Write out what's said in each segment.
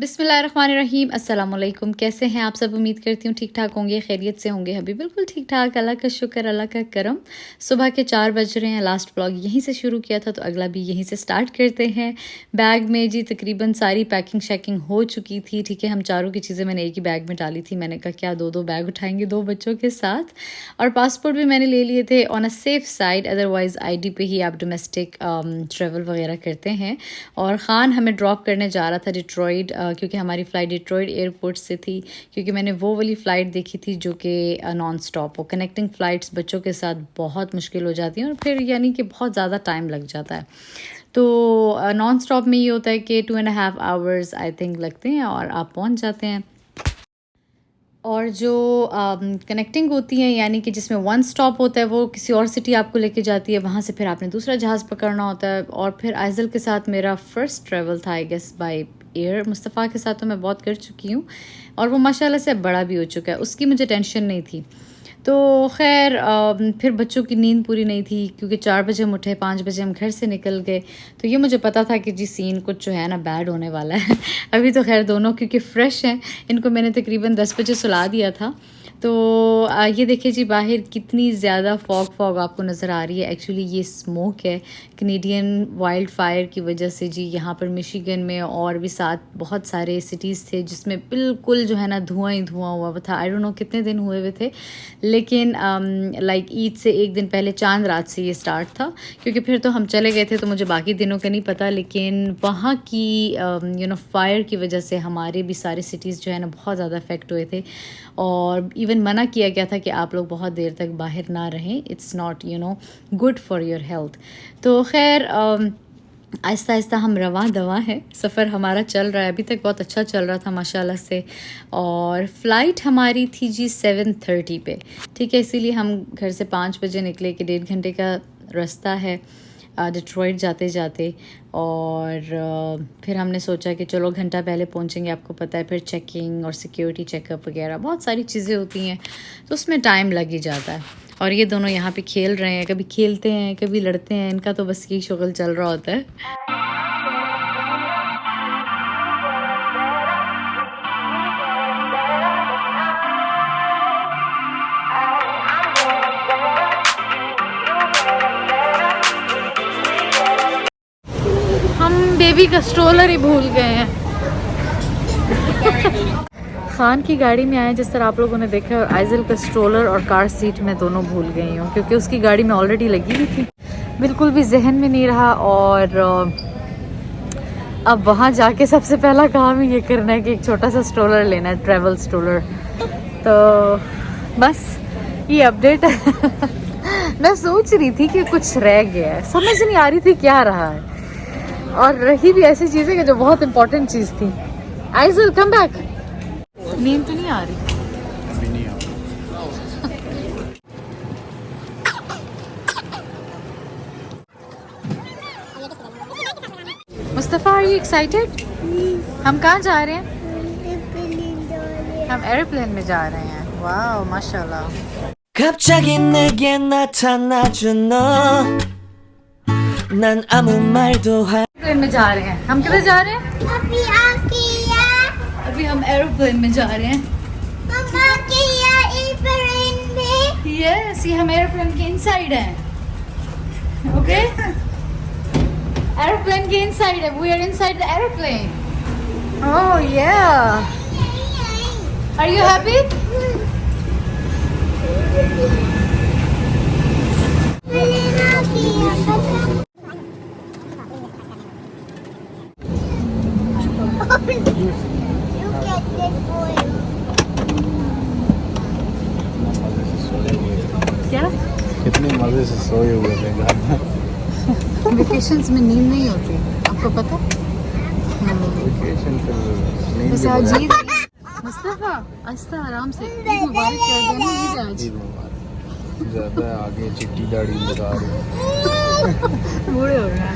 बिस्मिल्लाहिर्रहमानिर्रहीम अस्सलामुअलैकुम। कैसे हैं आप सब? उम्मीद करती हूँ ठीक ठाक होंगे, खैरियत से होंगे। अभी बिल्कुल ठीक ठाक, अल्लाह का शुक्र, अल्लाह का करम। सुबह के 4 बज रहे हैं। लास्ट व्लॉग यहीं से शुरू किया था तो अगला भी यहीं से स्टार्ट करते हैं। बैग में जी तकरीबन सारी पैकिंग शैकिंग हो चुकी थी। ठीक है, हम चारों की चीज़ें मैंने एक ही बैग में डाली थी। मैंने कहा क्या दो बैग उठाएंगे 2 बच्चों के साथ। और पासपोर्ट भी मैंने ले लिए थे on a safe side, otherwise ID पे ही आप डोमेस्टिक ट्रेवल वगैरह करते हैं। और ख़ान हमें ड्रॉप करने जा रहा था डिट्रॉइट, क्योंकि हमारी फ़्लाइट डिट्रॉइट एयरपोर्ट से थी। क्योंकि मैंने वो वाली फ़्लाइट देखी थी जो कि नॉन स्टॉप हो। कनेक्टिंग फ़्लाइट्स बच्चों के साथ बहुत मुश्किल हो जाती हैं और फिर यानी कि बहुत ज़्यादा टाइम लग जाता है। तो नॉन स्टॉप में ये होता है कि 2.5 आवर्स आई थिंक लगते हैं और आप पहुंच जाते हैं। और जो कनेक्टिंग होती है यानी कि जिसमें वन स्टॉप होता है, वो किसी और सिटी आपको लेके जाती है। वहाँ से फिर आपने दूसरा जहाज़ पकड़ना होता है। और फिर आइज़ल के साथ मेरा फ़र्स्ट ट्रैवल था I guess by air. Mustafa के साथ तो मैं बहुत कर चुकी हूँ और वो माशाल्लाह से बड़ा भी हो चुका है, उसकी मुझे टेंशन नहीं थी। तो खैर फिर बच्चों की नींद पूरी नहीं थी क्योंकि 4 बजे हम उठे, 5 बजे हम घर से निकल गए। तो ये मुझे पता था कि जी सीन कुछ जो है ना बैड होने वाला है। अभी तो खैर दोनों क्योंकि फ़्रेश हैं, इनको मैंने तकरीबन 10 बजे सुला दिया था। तो ये देखिए जी बाहर कितनी ज़्यादा फॉग आपको नज़र आ रही है। एक्चुअली ये स्मोक है कैनेडियन वाइल्ड फायर की वजह से। जी यहाँ पर मिशिगन में और भी साथ बहुत सारे सिटीज़ थे जिसमें बिल्कुल जो है ना धुआं ही धुआं हुआ था। आई डोंट नो कितने दिन हुए हुए थे, लेकिन लाइक ईद से एक दिन पहले चांद रात से ये स्टार्ट था। क्योंकि फिर तो हम चले गए थे तो मुझे बाकी दिनों का नहीं पता, लेकिन वहाँ की फायर की वजह से हमारे भी सारे सिटीज़ जो है ना बहुत ज़्यादा इफ़ेक्ट हुए थे। और इवन मना किया गया था कि आप लोग बहुत देर तक बाहर ना रहें, it's not good for your health. तो खैर आहिस्ता आहिस्ता हम रवां दवा है, सफ़र हमारा चल रहा है। अभी तक बहुत अच्छा चल रहा था माशाल्लाह से। और फ़्लाइट हमारी थी जी 7:30 पे, ठीक है। इसीलिए हम घर से 5 बजे निकले कि 1.5 घंटे का रास्ता है डिट्रॉइट जाते जाते। और फिर हमने सोचा कि चलो घंटा पहले पहुंचेंगे, आपको पता है फिर चेकिंग और सिक्योरिटी चेकअप वगैरह बहुत सारी चीज़ें होती हैं तो उसमें टाइम लग ही जाता है। और ये दोनों यहाँ पे खेल रहे हैं, कभी खेलते हैं कभी लड़ते हैं, इनका तो बस यही शुगल चल रहा होता है। हम बेबी का स्ट्रोलर ही भूल गए हैं। खान की गाड़ी में आए जिस तरह आप लोगों ने देखा, और आइज़ल का स्ट्रोलर और कार सीट में दोनों भूल गई हूँ क्योंकि उसकी गाड़ी में ऑलरेडी लगी हुई थी। बिल्कुल भी जहन में नहीं रहा। और अब वहाँ जाके सबसे पहला काम ये करना है कि एक छोटा सा स्ट्रोलर लेना है, ट्रैवल स्ट्रोलर। तो बस ये अपडेट है। मैं सोच रही थी कि कुछ रह गया है, समझ नहीं आ रही थी क्या रहा है। और रही भी ऐसी चीज़ें कि जो बहुत इंपॉर्टेंट चीज़ थी। Aizel come back. नींद तो नहीं आ रही? अभी नहीं आ रहा। Mustafa are you excited? हम कहाँ जा रहे हैं? हम एरोप्लेन में जा रहे हैं। वाह माशाल्लाह। 갑자기 내게 나타나준 너 난 아무 말도 एरोप्लेन में जा रहे हैं। हम किधर जा रहे हैं? अभी हम एरोप्लेन में जा रहे हैं। यस, ये हम एरोप्लेन के इनसाइड हैं। ओके, एरोप्लेन के इनसाइड है। We are inside the aeroplane. Oh yeah, are you happy? क्या? कितने मज़े से सोए हुए थे घर में। वेकेशंस में नींद नहीं होती, आपको पता? वेकेशन फिर नींद वैसे के आज बगैर- ईद है। मुस्तफ़ा आहिस्ता आराम से। ईद मुबारक कह देना। ईद है आज। ईद मुबारक। ज़्यादा आगे चिट्टी दाढ़ी लगा रही है। बूढ़े हो रहे हैं।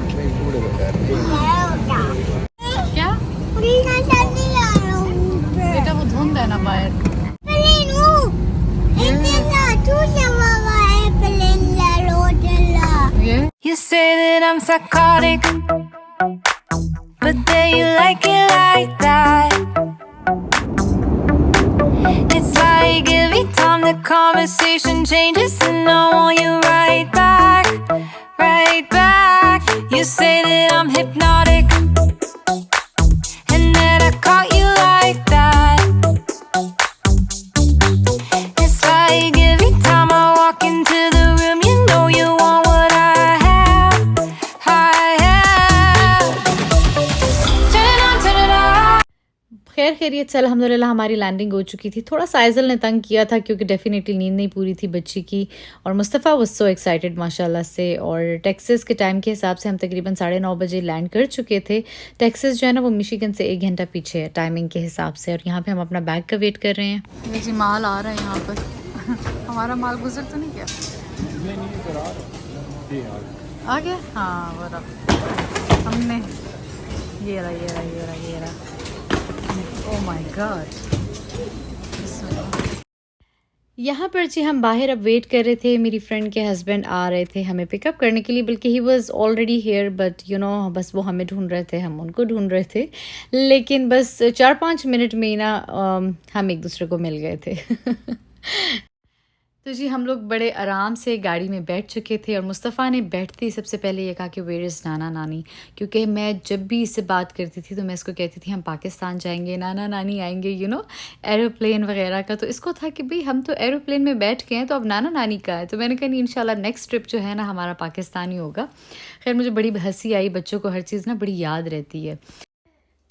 नहीं बूढ़े तो खैर नहीं। क्या बेटा, वो धुंध है ना बाहर। You say that I'm psychotic but there you like it like that. It's like every time the conversation changes, and I want you right back, right back. You say that I'm hypnotic, and that I caught you like that. It's like every time I walk into the room, you know you want what I have, I have. Turn it on, turn it on. खैर खैरियत से अल्हम्दुलिल्लाह हमारी landing हो चुकी थी। थोड़ा सा आइज़ल ने तंग किया था क्योंकि डेफिनेटली नींद नहीं पूरी थी बच्ची की, और मुस्तफ़ा वाज सो एक्साइटेड माशाल्लाह से। और टेक्सास के टाइम के हिसाब से हम तकरीबन 9:30 बजे लैंड कर चुके थे। टेक्सास जो है ना वो मिशिगन से 1 घंटा पीछे है टाइमिंग के हिसाब से, और यहाँ पे हम अपना बैग का वेट कर रहे हैं। ये जी माल आ रहा है यहाँ पर हमारा माल गुजर तो नहीं गया? आ गया, हाँ बरा हमने ये रहा ये रहा ये रहा ये रहा। Oh my God. यहाँ पर जी हम बाहर अब वेट कर रहे थे। मेरी फ्रेंड के हस्बैंड आ रहे थे हमें पिकअप करने के लिए, बल्कि he was already hair, but you know बस वो हमें ढूंढ रहे थे, हम उनको ढूंढ रहे थे। लेकिन बस 4-5 मिनट में ही ना हम एक दूसरे को मिल गए थे तो जी हम लोग बड़े आराम से गाड़ी में बैठ चुके थे, और मुस्तफ़ा ने बैठते ही सबसे पहले ये कहा कि वेयर इज़ नाना नानी, क्योंकि मैं जब भी इससे बात करती थी तो मैं इसको कहती थी हम पाकिस्तान जाएंगे, नाना नानी आएंगे, यू नो एरोप्लेन वगैरह का। तो इसको था कि भाई हम तो एरोप्लेन में बैठ गए हैं तो अब नाना नानी का है। तो मैंने कहा नहीं, इंशाल्लाह नेक्स्ट ट्रिप जो है ना हमारा पाकिस्तान ही होगा। खैर मुझे बड़ी हंसी आई, बच्चों को हर चीज़ ना बड़ी याद रहती है।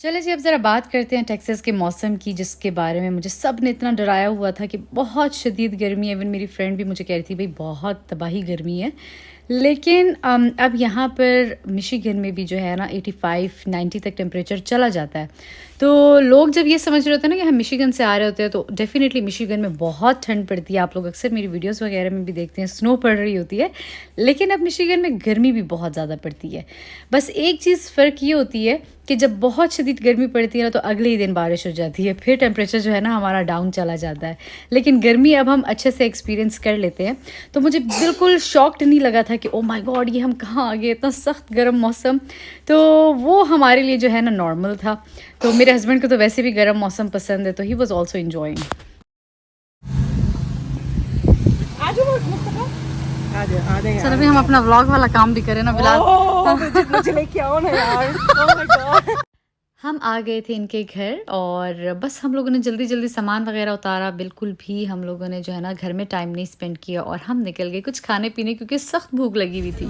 चले जी अब ज़रा बात करते हैं टेक्सास के मौसम की, जिसके बारे में मुझे सब ने इतना डराया हुआ था कि बहुत शदीद गर्मी है। इवन मेरी फ्रेंड भी मुझे कह रही थी भाई बहुत तबाही गर्मी है। लेकिन अब यहाँ पर मिशिगन में भी जो है ना 85-90 तक टेम्परेचर चला जाता है। तो लोग जब ये समझ रहे होते हैं ना कि हम मिशिगन से आ रहे होते हैं, तो डेफ़िनेटली मिशिगन में बहुत ठंड पड़ती है। आप लोग अक्सर मेरी वीडियोस वगैरह में भी देखते हैं स्नो पड़ रही होती है, लेकिन अब मिशिगन में गर्मी भी बहुत ज़्यादा पड़ती है। बस एक चीज़ फ़र्क ये होती है कि जब बहुत शदीद गर्मी पड़ती है ना तो अगले ही दिन बारिश हो जाती है, फिर टेम्परेचर जो है ना हमारा डाउन चला जाता है। लेकिन गर्मी अब हम अच्छे से एक्सपीरियंस कर लेते हैं, तो मुझे बिल्कुल शॉक्ड नहीं लगा था कि ओ माय गॉड ये हम कहाँ आ गए, इतना सख्त गर्म मौसम। तो वो हमारे लिए जो है ना नॉर्मल था। तो मेरे हस्बैंड को तो वैसे भी गर्म मौसम पसंद है, तो ही वॉज ऑल्सो इन्जॉइंग। चलो अभी हम अपना व्लॉग वाला काम भी करें ना बिलाल। मुझे लेके आओ ना यार। Oh my God. हम आ गए थे इनके घर, और बस हम लोगों ने जल्दी जल्दी सामान वगैरह उतारा। बिल्कुल भी हम लोगों ने जो है ना घर में टाइम नहीं स्पेंड किया, और हम निकल गए कुछ खाने पीने, क्योंकि सख्त भूख लगी हुई थी।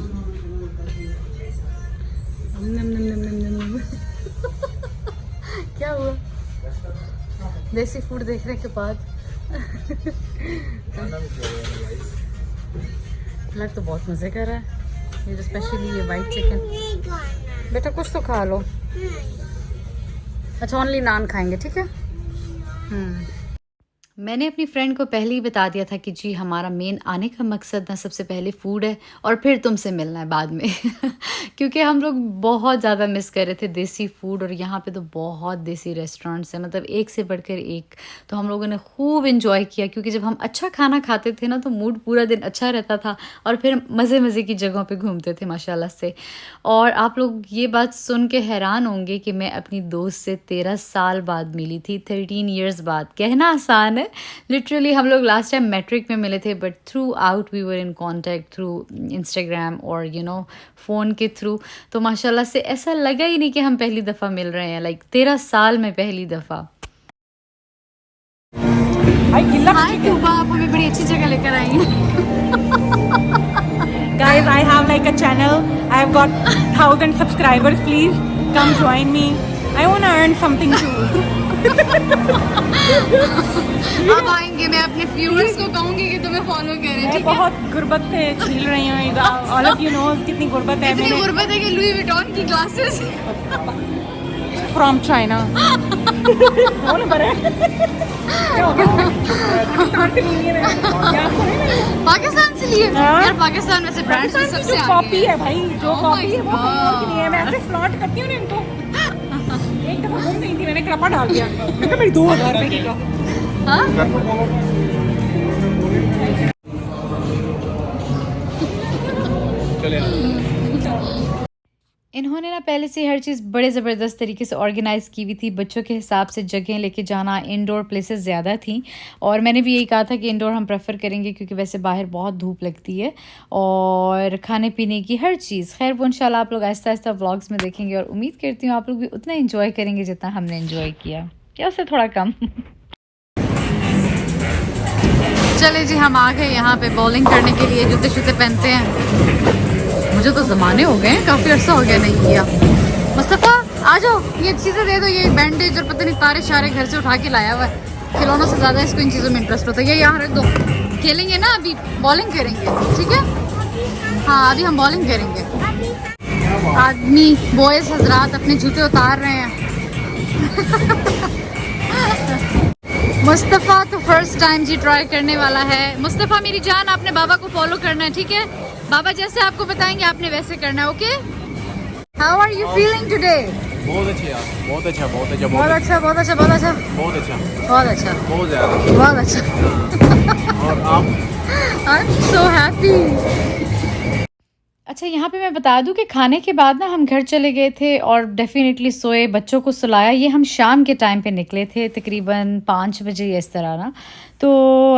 क्या हुआ? देसी फूड देखने के बाद लग तो बहुत मज़े कर रहा है ये, जो स्पेशली ये वाइट चिकन। बेटा कुछ तो खा लो। अच्छा ओनली नान खाएंगे, ठीक है। मैंने अपनी फ्रेंड को पहले ही बता दिया था कि जी हमारा मेन आने का मकसद ना सबसे पहले फ़ूड है, और फिर तुमसे मिलना है बाद में क्योंकि हम लोग बहुत ज़्यादा मिस कर रहे थे देसी फ़ूड, और यहाँ पे तो बहुत देसी रेस्टोरेंट्स हैं, मतलब एक से बढ़कर एक। तो हम लोगों ने खूब इन्जॉय किया, क्योंकि जब हम अच्छा खाना खाते थे ना तो मूड पूरा दिन अच्छा रहता था, और फिर मज़े मज़े की जगहों पे घूमते थे माशाल्लाह से। और आप लोग ये बात सुन के हैरान होंगे कि मैं अपनी दोस्त से 13 साल बाद मिली थी, 13 ईयर्स बाद। कहना आसान है, लिटरली हम लोग लास्ट टाइम मैट्रिक में मिले थे, but throughout we were in contact through Instagram और यू नो फ़ोन के थ्रू। तो माशाल्लाह से ऐसा लगा ही नहीं कि हम पहली दफ़ा मिल रहे हैं, लाइक 13 साल में पहली दफ़ा। हाय टूबा, आप हमें बड़ी अच्छी जगह लेकर आई हैं। Guys, I have like a channel. I have got 1,000 subscribers. Please come join me. I want to earn something too. अब आएंगे, मैं अपने व्यूअर्स को कहूँगी कि तुम्हें फॉलो करें, मैं ठीक है। बहुत गुर्बत से झील रही हूँ। All of you know कितनी गुर्बत है। इतनी मैंने गुर्बत है कि लुई विटॉन की ग्लासेस from China. कौन बड़ा है? क्या हो गया? पाकिस्तान से नहीं है, क्या आपको नहीं है? पाकिस्तान से लिए हाँ। यार, पाकिस्तान में से ब्रांड्स में पाकिस्तान की सबसे जो आगे कॉपी है भाई, जो Oh कॉपी my है वो कहीं और की नहीं है। मैं God. ऐसे फ्लॉट करती हूँ ना इनको। एक दफा घूम गई थी, मैंने क्रपा डाल दिया। मैं कहा मेरी 2000 रुपए की का। इन्होंने ना पहले से हर चीज़ बड़े ज़बरदस्त तरीके से ऑर्गेनाइज़ की हुई थी। बच्चों के हिसाब से जगह लेके जाना, इंडोर प्लेसेस ज़्यादा थी और मैंने भी यही कहा था कि इंडोर हम प्रेफर करेंगे क्योंकि वैसे बाहर बहुत धूप लगती है। और खाने पीने की हर चीज़, खैर वो इंशाल्लाह आप लोग आहिस्ता आहिस्ता व्लॉग्स में देखेंगे और उम्मीद करती हूँ आप लोग भी उतना इंजॉय करेंगे जितना हमने इंजॉय किया, या उससे थोड़ा कम। चले जी, हम आ गए यहाँ पे बॉलिंग करने के लिए। जूते शूते पहनते हैं, मुझे तो ज़माने हो गए हैं, काफ़ी अर्सा हो गया नहीं किया। मुस्तफ़ा आ जाओ, ये चीज़ें दे दो, ये बैंडेज और पता नहीं तारे शारे घर से उठा के लाया हुआ है। खिलौनों से ज़्यादा इसको इन चीज़ों में इंटरेस्ट होता है। ये यहाँ रख दो, खेलेंगे ना, अभी बॉलिंग करेंगे, ठीक है? हाँ अभी हम बॉलिंग करेंगे। आदमी बॉयज़ हजरात अपने जूते उतार रहे हैं। मुस्तफ़ा तो फर्स्ट टाइम जी ट्राई करने वाला है। मुस्तफ़ा मेरी जान, आपने बाबा को फॉलो करना है, ठीक है? बाबा जैसे आपको बताएंगे आपने वैसे करना है, okay? How are you feeling today? बहुत अच्छे यार, बहुत अच्छा, बहुत अच्छा, बहुत अच्छा, बहुत अच्छा, बहुत अच्छा, बहुत अच्छा, बहुत अच्छा, बहुत ज़्यादा। बहुत अच्छा। और आप? I am so happy. अच्छा, यहाँ पे मैं बता दूँ कि खाने के बाद ना हम घर चले गए थे और डेफिनेटली सोए, बच्चों को सुलाया। ये हम शाम के टाइम पे निकले थे, तकरीबन 5 बजे या इस तरह ना। तो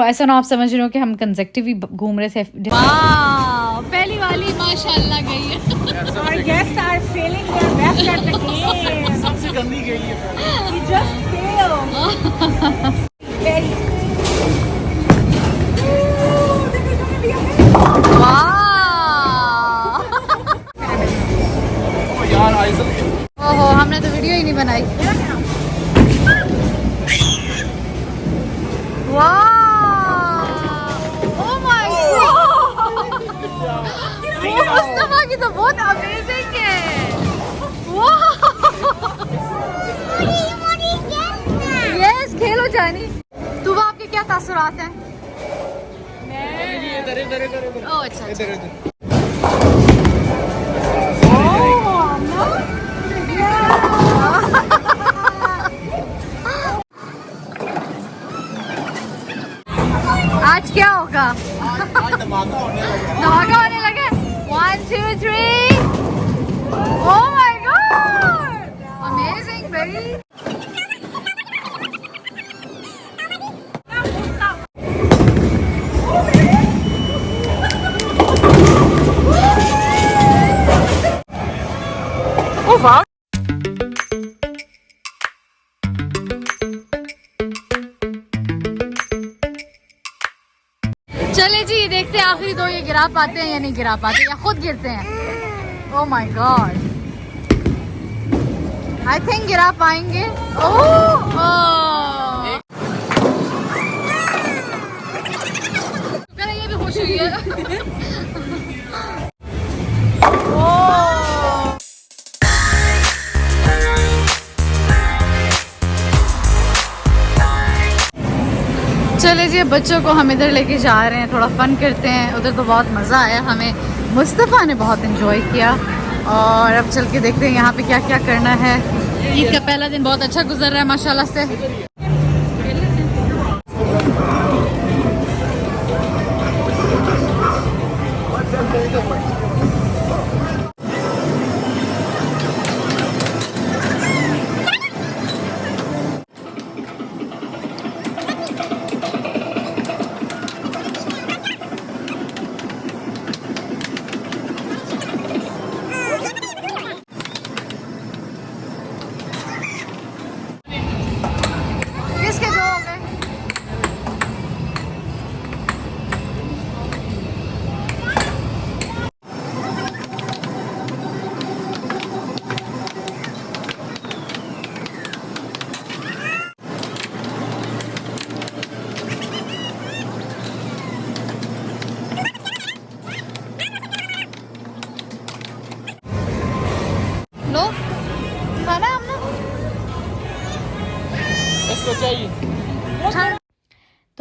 ऐसा ना आप समझ रहे हो कि हम कंसेक्टिव ही घूम रहे थे। वाह, पहली वाली माशाल्लाह गई है। Our guests are failing their best at the game. सबसे गंदी गई है। You just failed. Very. वाह यार आइसल। ओहो, हमने तो वीडियो ही नहीं बनाई। वाह, ओह माय गॉड, मुस्तफा की तो बहुत अमेजिंग है। वाह, यस, खेलो जानी। तो वो आपके क्या तासुरात हैं? ओह अच्छा, अच्छा। आज क्या होगा? धमाका होने लगा। 1 2 3। Oh my God, amazing baby. Oh wow. चले जी, देखते हैं आखिरी दो ये गिरा पाते हैं या नहीं गिरा पाते, या खुद गिरते हैं। Oh my God, I think गिरा पाएंगे। ओह ये भी खुश हुई है। चले जी, बच्चों को हम इधर लेके जा रहे हैं, थोड़ा फन करते हैं। उधर तो बहुत मज़ा आया हमें, मुस्तफ़ा ने बहुत एंजॉय किया। और अब चल के देखते हैं यहाँ पे क्या क्या करना है। ईद का पहला दिन बहुत अच्छा गुजर रहा है माशाल्लाह से। किसके दो हो गए?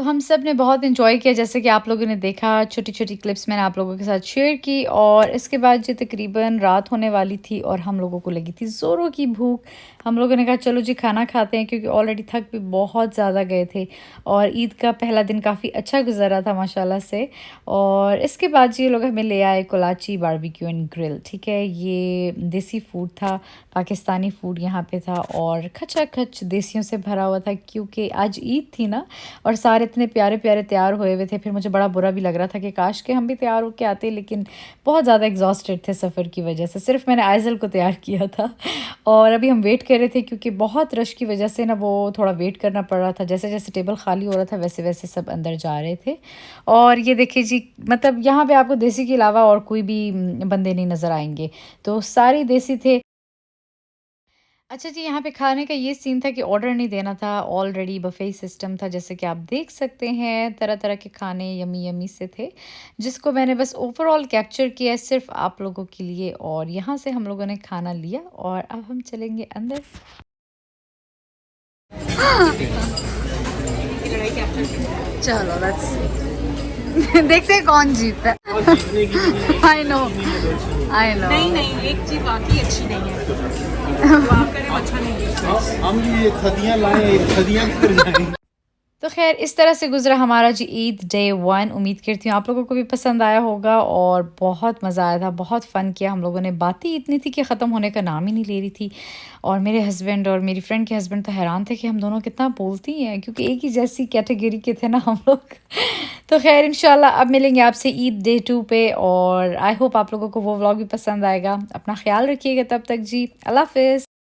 हम सब ने बहुत इन्जॉय किया, जैसे कि आप लोगों ने देखा, छोटी छोटी क्लिप्स मैंने आप लोगों के साथ शेयर की। और इसके बाद जी तकरीबन रात होने वाली थी और हम लोगों को लगी थी ज़ोरों की भूख। हम लोगों ने कहा चलो जी खाना खाते हैं, क्योंकि ऑलरेडी थक भी बहुत ज़्यादा गए थे और ईद का पहला दिन काफ़ी अच्छा गुजरा था माशाल्लाह से। और इसके बाद जी ये लोग हमें ले आए कोलाची बारबेक्यू एंड ग्रिल। ठीक है, ये देसी फूड था, पाकिस्तानी फूड यहाँ पे था और खचाखच देसियों से भरा हुआ था, क्योंकि आज ईद थी ना और सारे इतने प्यारे प्यारे तैयार हुए हुए थे। फिर मुझे बड़ा बुरा भी लग रहा था कि काश के हम भी तैयार होके आते, लेकिन बहुत ज़्यादा एग्जॉस्टेड थे सफ़र की वजह से। सिर्फ मैंने आइज़ल को तैयार किया था और अभी हम वेट कर रहे थे, क्योंकि बहुत रश की वजह से ना वो थोड़ा वेट करना पड़ रहा था। जैसे जैसे टेबल खाली हो रहा था वैसे वैसे सब अंदर जा रहे थे। और ये देखिए जी, मतलब यहाँ पे आपको देसी के अलावा और कोई भी बंदे नहीं नज़र आएंगे, तो सारे देसी थे। अच्छा जी, यहाँ पे खाने का ये सीन था कि ऑर्डर नहीं देना था, ऑलरेडी बफे सिस्टम था। जैसे कि आप देख सकते हैं तरह तरह के खाने यमी यमी से थे, जिसको मैंने बस ओवरऑल कैप्चर किया है सिर्फ आप लोगों के लिए। और यहाँ से हम लोगों ने खाना लिया और अब हम चलेंगे अंदर। चलो देखते हैं कौन जीतता है। आई नो नहीं नहीं, एक चीज वाकई अच्छी नहीं है, दुआ करें अच्छा नहीं है। हम भी ये खदियाँ लाए, खदियाँ कर जाएं। तो खैर इस तरह से गुजरा हमारा जी ईद डे 1। उम्मीद करती हूँ आप लोगों को भी पसंद आया होगा और बहुत मज़ा आया था, बहुत फ़न किया हम लोगों ने। बातें इतनी थी कि ख़त्म होने का नाम ही नहीं ले रही थी। और मेरे हस्बैंड और मेरी फ्रेंड के हस्बैंड तो हैरान थे कि हम दोनों कितना बोलती हैं, क्योंकि एक ही जैसी कैटेगरी के थे ना हम लोग। तो खैर इंशाल्लाह अब मिलेंगे आपसे ईद डे 2 पे, और आई होप आप लोगों को वो व्लॉग भी पसंद आएगा। अपना ख्याल रखिएगा तब तक जी, अल्लाह हाफ़िज़।